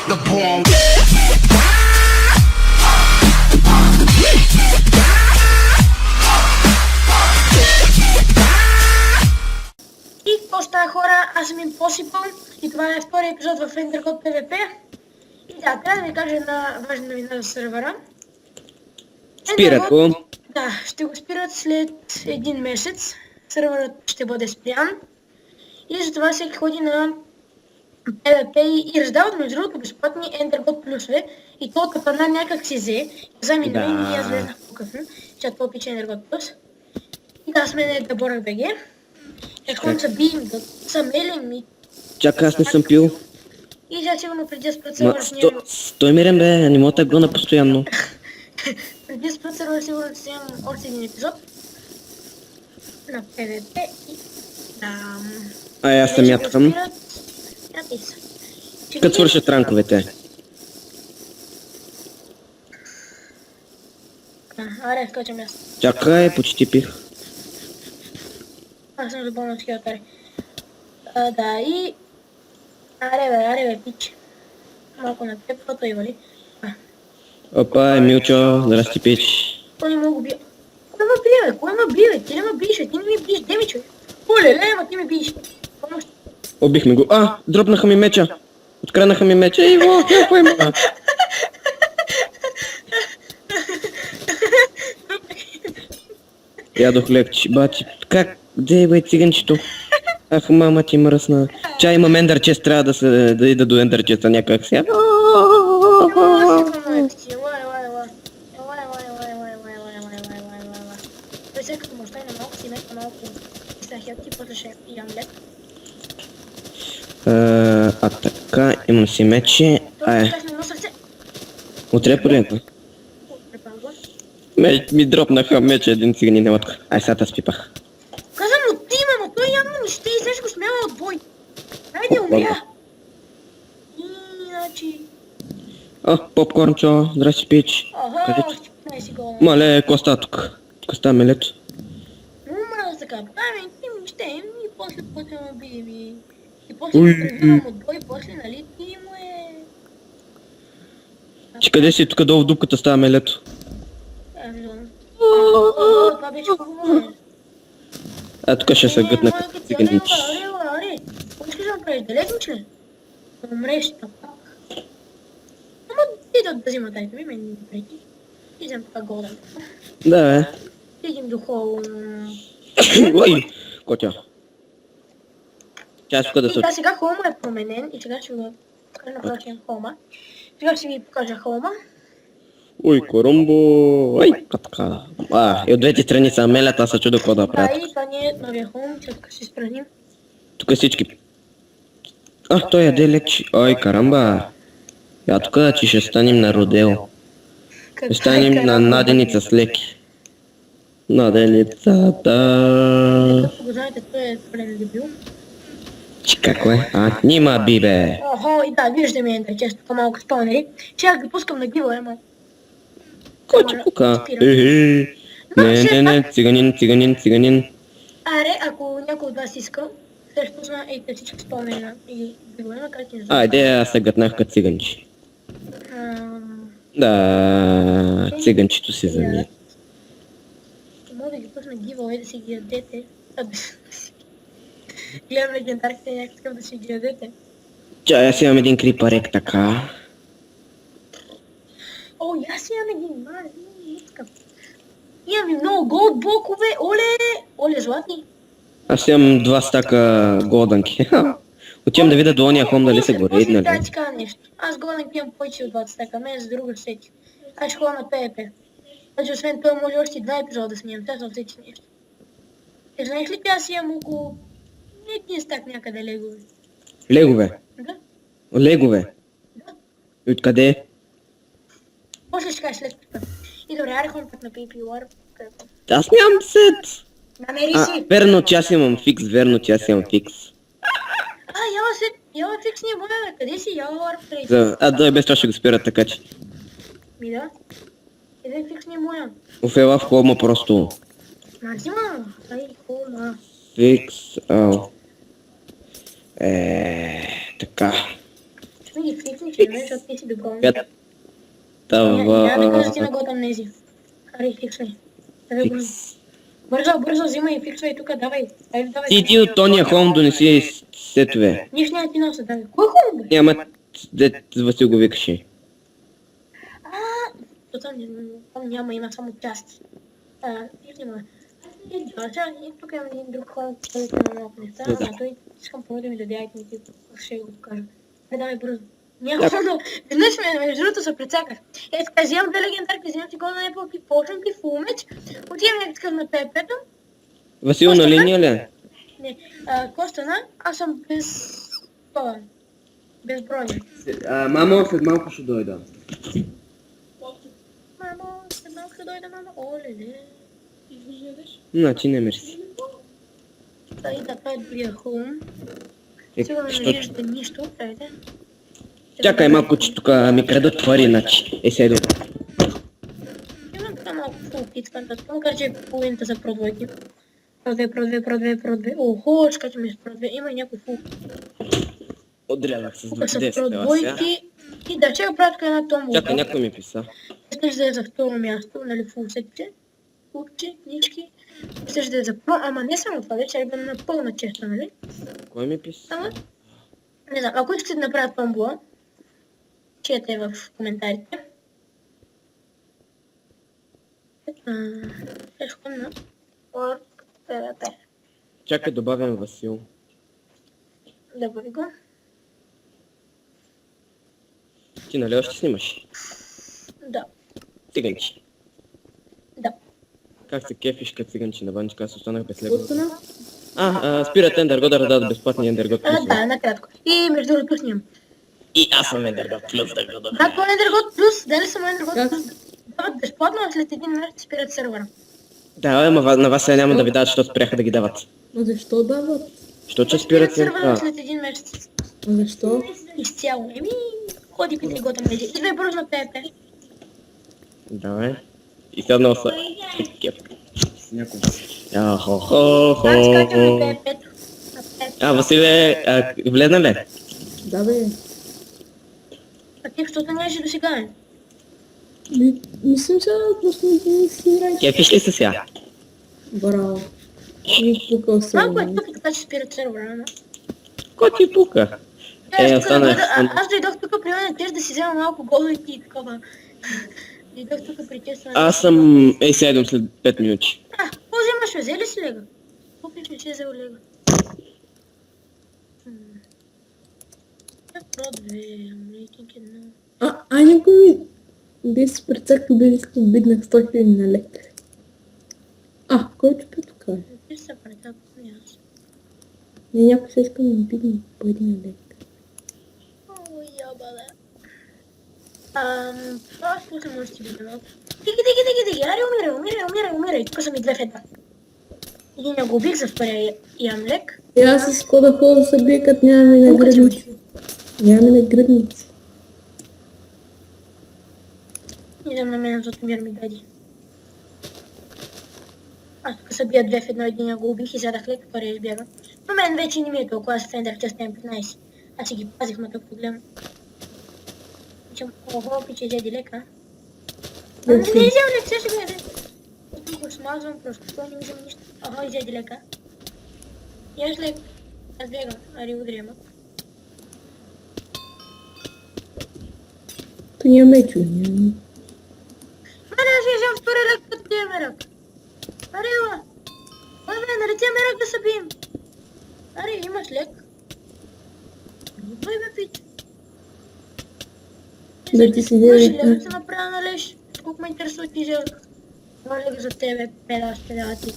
The poem. И какво става, хора? Аз съм Impossible и това е втория епизод в EnderGod PvP. И да, трябва да ви кажа една важна новина за сервера. Спират го. Да, ще го спират след един месец. Серверът ще бъде спрян. И затова всеки ходи на PvP и раздават между другото безплатни EnderGod плюсове. И то капана някак си взе. Вземи на мен и аз влезнах по-късно. Че това пича EnderGod плюс. И да, с мен е Габорък БГ. Как са бием, да са мелим и... Чакай, аз не съм пил. И сега сигурно преди да спрат Ма, сервера стой мирен бе, не мога да гона постоянно. преди да спрат сервера сигурно ще имам още един епизод. На PvP и... Аз се мятам. Мятай се. Като свършат ранковете. Аре, скачам аз. Чакай, почти пих. Аз съм забавно с хилтари. Да, и... Аре бе, пич. Малко на теб, това той вали. Опа, Емилчо, здрасти пич. Той не мога бия. Кой ме бие, бе? Кой ме бие, бе? Ти не ме биеш, бе? Ти не ми биеш, деми човек. Оле, ама ти ме биеш. Помощ. Убихме го. Дропнаха ми меча. Откраднаха ми меча. Иво, какво има? Ядох лекче, бати. Как? Де бе циганчето? Ах, мама ти мръсна. Чай, имам ендърчест, трябва да ида до ендърчеста някак сега. Той сега като му остане малко си мека малко изтахят и после ще ям лек. Така, имам си мече. Утре полета. Ми дропнаха мече, един циганин не отка. Сега те спипах. Казвам от Тима, но той явно не ще и сега го смява от бой. Хайде, умря. И, значи... Попкорнчо, здрасти пич. Не си го. Мале, коста тук. Коста мелето. Умра за така. Ти ми ще им и после ме бием и... И после го превивам от бой, после нали ти му е... Че къде си тук долу в дупката става мелето? Това беше хубаво. Тук ще се гътна като циганич. Аре, какво искаш да направиш? Да лезнеш ли? Да умреш пак. Ама ти да взима тайта ми, мен не преки. И взем така голден. Да, бе. Стигим до хол... Ой, котя. Чай тук да се... И сега холма е променен и сега ще го... Направим холма. Сега ще ви покажа холма. Ой, коромбо... Ой, така. И от двете страни са мелят, аз се чудо какво да правят. Да, и това не е новия холм, сега ще се спраним. Тук всички... той яде лекче. Ой, карамба. Я тук, че ще станем на родео. Ще станем на наденица с леки. Наденицата... Както го знаете, той е пълен дебил. Че какво е? Нима би бе. Охо, и да, виждаме ентър, често по-малко спаунери. Че аз ги пускам на гила, ама... Кой ти пука? Не, циганин. Аре, ако някой от вас иска, ще пусна ейте всички спаунери на гила, макар ти не знам. Айде, аз се гътнах като циганчи. Да, циганчето си замия. Мога да ги пусна гива, да си ги ядете. Гледам легендарките, някак искам да си ги ядете. Чай, аз имам един крипарек така. О, и аз имам един, не искам. Имам и много голд блокове, оле, златни. Аз имам 2 стака голданки. Отивам да видя до ония хом дали се гори, нали? Да, ти кажа нещо. Аз голданки имам повече от 20 стака, мен за друга сети. Аз ще ходя на PvP. Значи освен това може още 2 епизода да снимам, сега съм всеки нещо. Знаеш ли, аз имам около... един стак някъде легове. Легове? Да. Легове? Да. И откъде? После ще кажа след това. И добре, аре ходим пак на PvP-War. Аз нямам сет. Намери си. Верно, че аз имам фикс, Яла фикс не моя, къде си Яла War? Да, без това ще го спират така че. Ми да. Къде фикс не моя? Офела в холма просто. Взима, дай холма. Фикс, така. ги фиксни, че не защото ти си доброволен. Пятава... Няма да кажа ти на год амнезия. Ари, фиксвай. Давай бързо. Фикс. Бързо, взимай и фиксвай тук, давай. Давай. Ти от тония холм донеси сетове. Нищо няма ти носа, давай. Кой хубаво бе? Няма, де Васил го викаше. То там няма, има само части. Няма. Тук имам един друг хол, който има много неща, а той искам първо да ми даде айтемите, ще го покажа. Давай бързо. Няма да... Веднъж между другото се прецаках. Така, взимам две легендарки, взимам ти голда непълки, почвам ти фул меч, отивам някакъв на ПП-то. Васил на линия ли? Не, Костана, аз съм без... Това, без броня. Мамо, след малко ще дойда. Мамо, след малко ще дойда, мамо. Оле-ле. Значи не мерси. Да, това е другия хум. Сигурно не Що? виждате нищо, правите. Чакай малко, че тук ми крадат пари, значи. Седо. Имам така малко фул пицка, макар че половината са про двойки. Про две. Охо, чакайте ми с про две. Има някой фул. Отрязах с Тук са 10 про лева сега. двойки. И да, чакай правя тук една томбола. Чакай, някой ми писа. Искаш да е за второ място, нали, фул сетче. Купче, книжки. Искаш да е за про... Ама не само това, вече е на пълна честа, нали? Кой ми писа? Ама, не знам, ако искате да направят томбола, чете в коментарите. Ще на World PvP. Чакай, добавям Васил. Добави го. Ти нали още снимаш? Да. Циганчи. Да. Как се кефиш като циганчи на банчика, аз останах без лего. Спират Ендергод да дадат безплатни Ендергод плюс. Да, накратко. И между другото снимам. И аз съм Ендергод плюс да го добавя. Да, това е Ендергод плюс. Дали съм Ендергод плюс. Дават безплатно, а след един месец спират сервера. Да, ама на вас сега няма да ви дадат, защото спряха да ги дават. А защо дават? Що че Спират спират сервера сервера? след един месец. А защо? Изцяло. Ходи при тригота меди. Идвай бързо на PvP. Давай. И сега много са... Кеф. Някой. Хо-хо-хо. Аз скачам на PvP-то. Василе, влезна ли? Да бе. А ти защото нямаше до сега. Мислим сега, просто не си играй. Кефиш ли се сега? Браво. И пукал се. Малко е тъпо, така че спират сервера, ама. Ко ти пука? Аз дойдох тук при мен теж да си взема малко голдовики и такова. Дойдох тук при теж. Аз съм A7 след 5 минути. Какво вземаш, бе? Взели си лега? Купиш не си е взел лега. Про 2, рейтинг 1. А някой да си прецакал да иска биднах 100 000 на лек. Кой чупи тук? Ти се претапа, не аз. Не, някой се иска да бидне по един лек. Ой, ябале. Аз после може да си биде малко. Диги, аре, умирай. Тук са ми две фета. Един я го убих за втория ям лек. И аз с кода да се бия, като нямаме наградници. Нямаме наградници. Идем на мен, защото мир ми даде. Аз тук се бия две в едно, един я го убих и задах лек, втория избяга. Но мен вече не ми е толкова, аз фендах част М15. Аз си ги пазих, ма тук погледам. Охо, пиче, взеди лека. Не взем лек, сега ще го яде. Тук го смазвам, просто той не ми взема нищо. Охо, изяди лека. Яш лек. Аз бягам, ари удря ма. То няма мечо, няма. Аре, аз взем втория лек, като тия мерак. Аре, ела. Бе, нарече мерак да се бием. Аре, имаш лек. Той ме пич. Да ти си Може дели. ли да се направя на леш? Колко ме интересува ти взел? Това лек за тебе, педа, ще дава ти.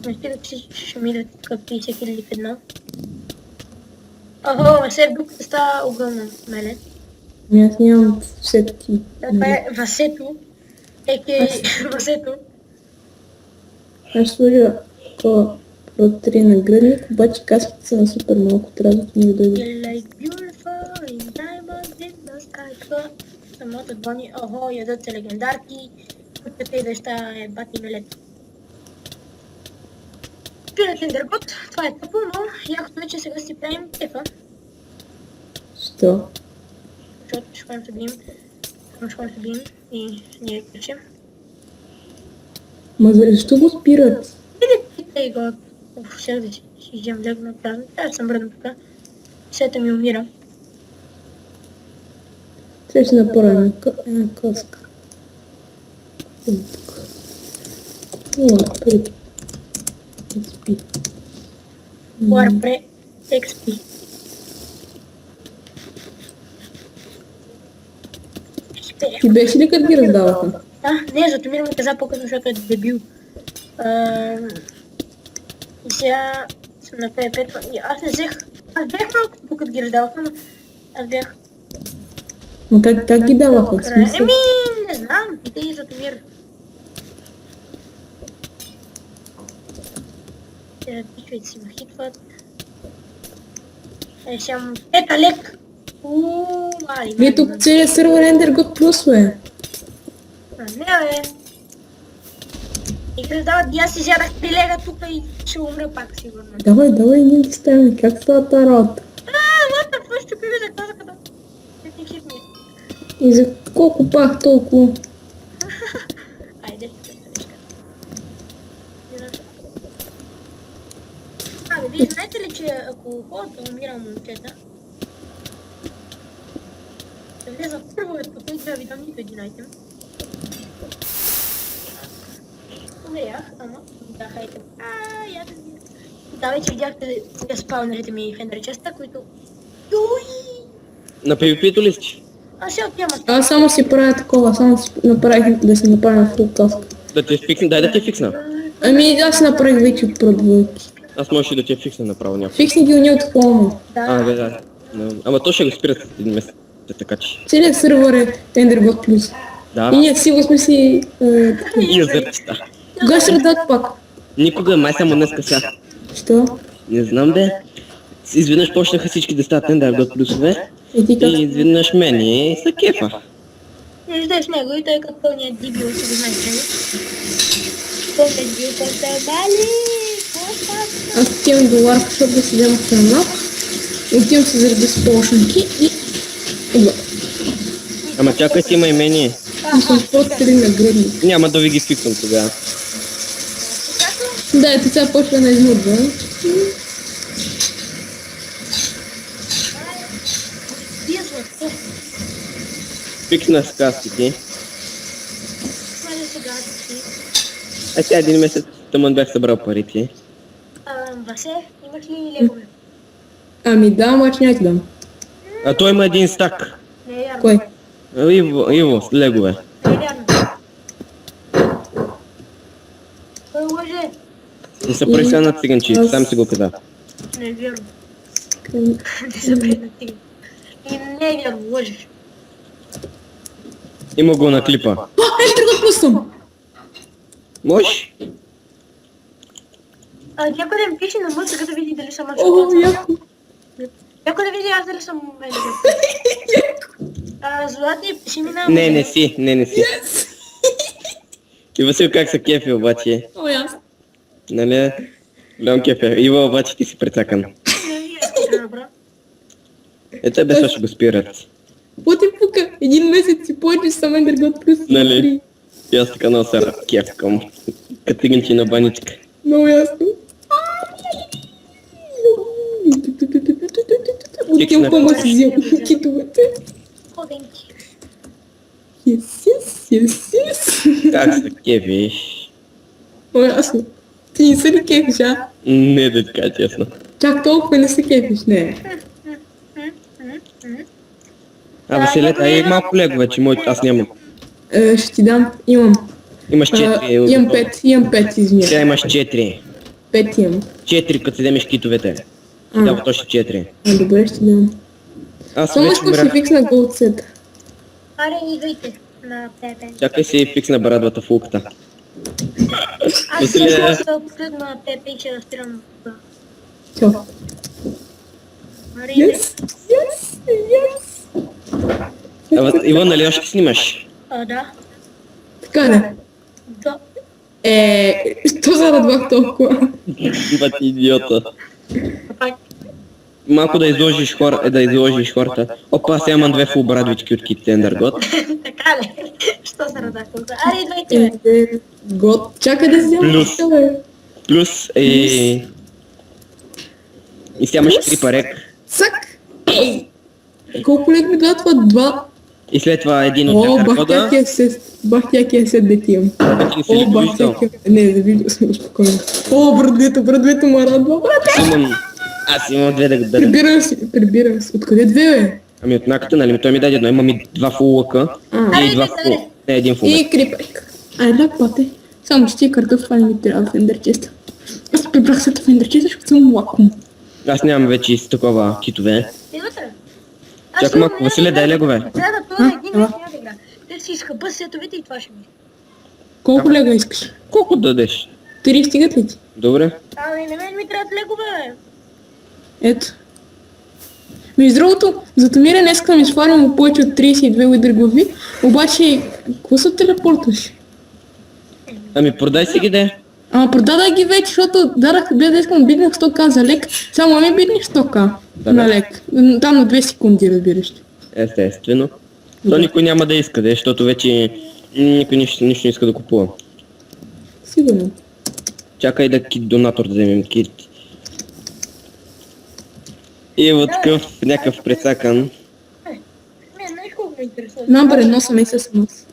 Не стига, че ще ми да такъв 50 000 в едно. Охо, все дупката става огромна, меле. Аз нямам всеки. Това е Васето. Еке, Васето. Аз сложа такова про 3 наградник, обаче каските са на супер малко, трябва да ми дойде. You like beautiful in diamonds in the sky. Това самото Бони. Охо, ядат се легендарки. Купата и веща е бати мелет. Спират Ендергот. Това е тъпо, но якото е, че сега си правим кефа. Защо? Защото ще ходим да бием. Ще ходим да бием и ние кричим. Ма защо го спират? Или питай го. Щях да си изям лег на празник. Аз съм бръдна тук. Сета ми умира. Трябва ще направим една каска. Тук. О, напред. XP. Warpre XP. Ти беше ли като ги раздаваха? Не, Златомир ми каза по-късно, защото е дебил. И сега съм на P5. Аз не взех. Аз бях малко като ги раздаваха, но аз бях Но как ги даваха? В смисъл? не знам. Питай и Златомир. Пичовете си ме хитват. Сега му... Ета лек! Мали. Вие тук целият сервер Ender Plus, бе. Не, бе. И като дават, и аз изядах прилега тук и ще умра пак, сигурно. Давай, ние ги ставим. Как става тази работа? What the fuck, ще пиме за казаката. Не ти хитни. И за колко пах толкова? Айде, ще вие знаете ли, че ако хората умира момчета, ще влеза в първовете, по които да ви дам нито един айтем. Умрях, ама дахайте. Я да ви... Да, вече видяхте спаунерите ми в Ender Chest, които... Юй! На PvP-то ли си? Аз ще отнема. Аз само си правя такова, само си направих да си направя фул каска. Да ти фиксна, дай да ти фиксна. Ами аз си направих вече от продвойки. Аз можеш и да ти фиксна направо някакво. Фиксни ги уни от хомо. Да. Ама то ще го спират един месец, така че. Целият сервер е Ender Plus. И Да, ние си сме си... юзерчета. Кога ще редат пак? Никога, май само днеска сега. Що? Не знам де. Изведнъж почнаха всички да стават Ender плюсове. И ти как? И изведнъж мен и са кефа. Виждаш него и той като пълният дебил, си го знаеш, нали? Пълният дебил, който е бали! Аз отивам до Warp Shop да си взема храна. Отивам се заради спошники и... Оба. Ама чакай си има имение. И съм просто три наградник. Няма да ви ги фиксам тогава. Да, ето сега почва на изнудва. Фиксна с каските. Хайде сега си. А сега един месец тъмън бях събрал парите. Васе, имаш ли легове? Ами да, ама че няма ти дам. А той има един стак. Не е вярно. Кой? Иво, с легове. Не е вярно. Кой лъже? Не са прави сега на циганчи, сам си го каза. Не е вярно. Не са прави на тига. И не е вярно, лъжеш. Има го на клипа. Ender Plus съм! Можеш? Някой да ми пише на мъсъка да види дали съм аз. О, яко! Някой да види аз дали съм мен. Златни, пиши ми на... Не си. И Васил как се кефи обаче. О, ясно. Нали? Леон кефи. Иво обаче ти си прецакан. Ето без това ще го спират. Какво ти пука? Един месец си повече съм Ender Plus. Нали? И аз така много се кефкам. Катиганчи на баничка. Много ясно. Отивам по си взел китовете. Ходенки. Yes. Как се кефиш? Много ясно. Ти не се ли кефиш, а? Не да ти кажа честно. Чак толкова не се кефиш, не. Василет, ай малко легове, че моето аз нямам. Ще ти дам. Имам. Имаш 4. Имам 5, извиня. Сега имаш 4. 5 имам. 4, като си вземеш китовете. Ще дава точно 4. Добре, ще дам. Аз Само вече искам си умрях. фиксна голд сет. Аре, идвайте на тебе. Чакай си фиксна брадвата в луката. Аз ще да последно на Пепе и ще разпирам. Чо. Аре, Yes. Иван, нали още снимаш? да. Така не. Да. Що зарадвах толкова? Бати идиота. Пак. Малко да изложиш хората. Опа, сега имам 2 фул брадвички от Кит Ендергот. Така ли? Що се радахме? Аре, идвайте, бе. Ендергот. Чакай да взема Плюс. бе. Плюс и сега имаш 3 парек. Цак! Ей! Колко лек ми дава това? 2? И след това един от О, Ендергота. бахтякия сет дети имам. Един си О, ли го виждал? бахтякия... Не, завидел съм успокойно. О, брадвето ме радва, брате! Аз имам 2 да го дадем. Прибирам се. Откъде 2, бе? Ами от наката, нали? Той ми даде едно. Имам и 2 фул лъка. А. И 2 фул. Не, един фул. И крипайка. Айде, пате. Само че ти картофа не ми трябва в ендерчеста. Аз прибрах се в ендерчеста, защото съм лаком. Аз нямам вече с такова китове. Идвате. Чакай малко, Василе, дай легове. Трябва да това един ела. вече няма да игра. Те си изхъпа сетовете и това ще ми. Колко лега искаш? Колко дадеш? 3 стигат ли ти? Добре. Ами на мен ми трябват легове. Ето. Между другото, Затомира днеска ми свалям повече от 32 уидри глави, обаче, какво се телепортваш? Ами продай си ги де. Ама продадах ги вече, защото бе да искам биднах 100к за лек, само ми бидних 100к Да, на бе. лек. Там на 2 секунди, разбираш. Естествено. То никой няма да иска, защото вече никой нищо не иска да купува. Сигурно. Чакай да кит донатор да вземем кит. И от такъв някакъв прецакан. Мен, знаеш колко ме интересува? Намбър едно съм и с нас.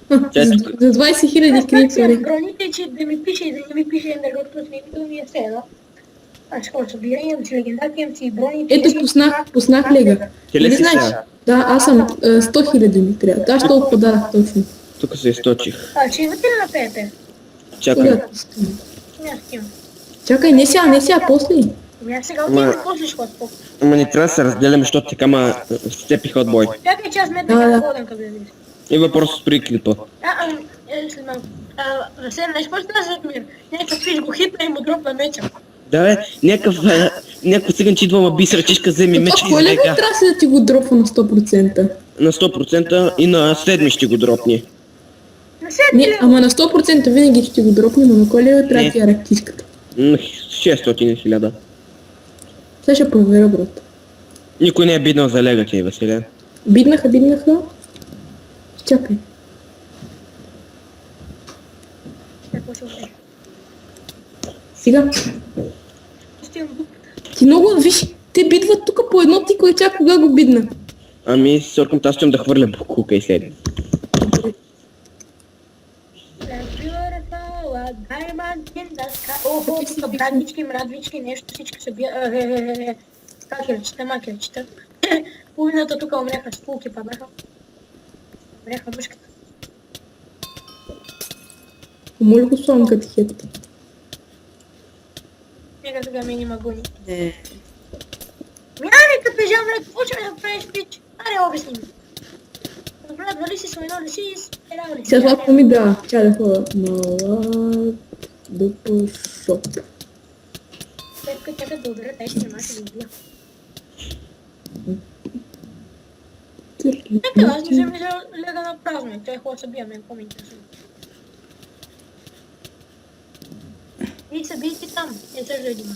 За 20 000 крипари. Броните, че да ми пише и да не ми пише Ендергот плюс името ми е все едно. Аз ще събира, имам си легендарки, имам си броните. Ето пуснах лега. Ти ли Нали си знаеш? сега? Да, аз съм 100 000 ми трябва. Аз толкова дадах точно. Тук се източих. А, че имате ли на пеете? Чакай. Сега пускам. Аз имам. Чакай, не сега, после. Ами аз сега Ма- отивам после ще ходя. Ама не трябва да се разделяме, защото така ма степиха от бой. Чакай, че аз метна Да, как да. ходен къде да видиш. И въпрос при клипа. След малко. Василе, знаеш какво става за Затомир? Някакъв фиш го хитна и му дропна меча. Да бе, някакъв циган, че идва ма би сръчишка, вземи меча и Кой ли забега. трябва да ти го дропва на 100%? На 100% и на 7 ще го дропни. На седми Не, ли? ама на 100% винаги ще ти го дропне, но на кой ли трябва да ти я рактишката? 600 000. Сега ще проверя, брат. Никой не е биднал за лега ти, Василе. Биднаха. Чакай. Какво ще отиде? Сега. Стигам тук. Ти много, виж, те бидват тук по едно, ти кой чак кога го бидна. Ами, соркам, аз искам да хвърля букука и след. Охо, тук брадвички, мрадвички, нещо, всички се бият. Макерчета. Половината тук умряха с пулки, па бяха. Умряха мъжката. Моля го славам като хет. Нека сега ми има гони. Не. Мяне, като бежам, бе, какво ще ме направиш, пич? Аре, обясни ми. Брат, дали си своено, не си изпирал ли си? Сега това ми да. Чай да ходя. Мала... Дупа шоп. След чака да ударя, тай ще нема ще да убия. Нека, аз не съм лега на празно, и той е хубаво се бия, мен какво ми интересува. И се бий ти там, е също един.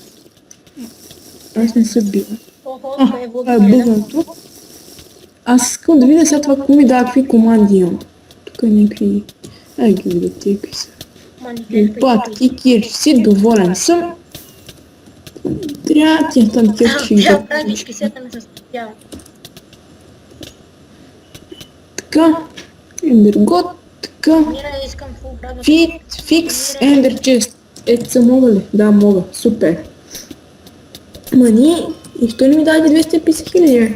Аз не се бия. Охо, това е Това е бъгнато. Аз искам да видя сега това, какво ми дава, какви команди имам. Тук е някакви... Ай ги видя тия какви са. Патки, кирчици, доволен съм. Трябва тия там кирчици ги Тя да... брадички, сета ми се спотяват. Така. Ендергот. Така. Мира, искам фул брадва. Фикс, ендер чест. Ето са мога ли? Да, мога. Супер. Мани, и що не ми даде 250 хиляди, бе?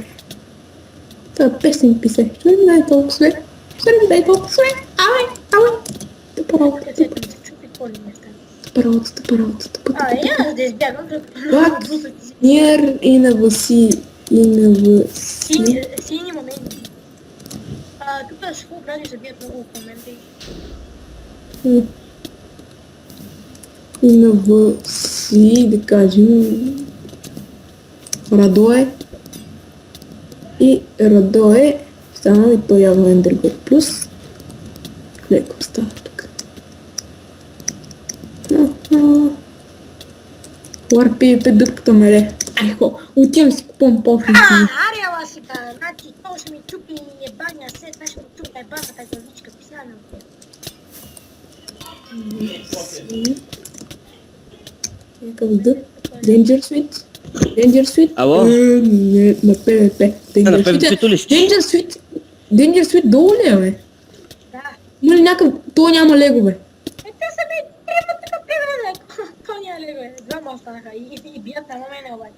Това 550. Що не ми даде толкова свет? Що не ми даде толкова свет? Ай! Тъпа работа, Сета ми се чупи, какво ли не стане. тъпа работа. Аз да избягам, Пак. Нир и на Васи. Сини моменти. Тук с фул бради се бият много в момента И на Васи, да кажем... Радое. И Радое. Стана ли той явно Ендергот плюс? Леко става тук. Ларпи, дъвката мере. Айхо, отивам си купувам пофринки. Аре, ела сега, значи, то ще ми чупи ебания сет, значи ще ми чупи ебаната главичка, писана от теб. Някакъв дъ. Danger Sweet. Danger Sweet. Ало? Не, на ПВП. На PvP-то ли си? Danger Sweet. Danger Sweet долу ли е, бе? Да. Има ли някакъв... То няма легове. Те са ми трябва тук примерно. То няма легове. Двама останаха и бият на момента обаче.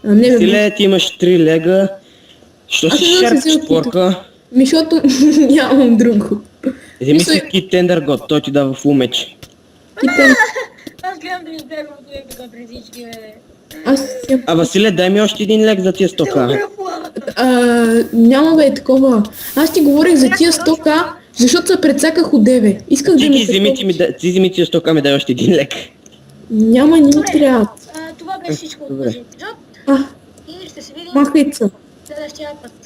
А, не, бе. Силе, ти имаш 3 лега. Що Аз си не знам, шарпиш се взел порка? Защото нямам друго. Вземи Мисля- си Китендър год, той ти дава фул меч. Китен... Аз гледам да избягам от човек тук при всички, бе. Аз... А Василе, дай ми още един лек за тия 100к. Няма бе такова. Аз ти говорих за тия 100к, защото се прецаках от деве. Исках Ти да ми ги се... вземи, ти вземи тия 100к, ми дай още един лек. Няма, не ми Добре. трябва. Това беше всичко от Добре. този епизод А, и ще се видим махайца. следващия път.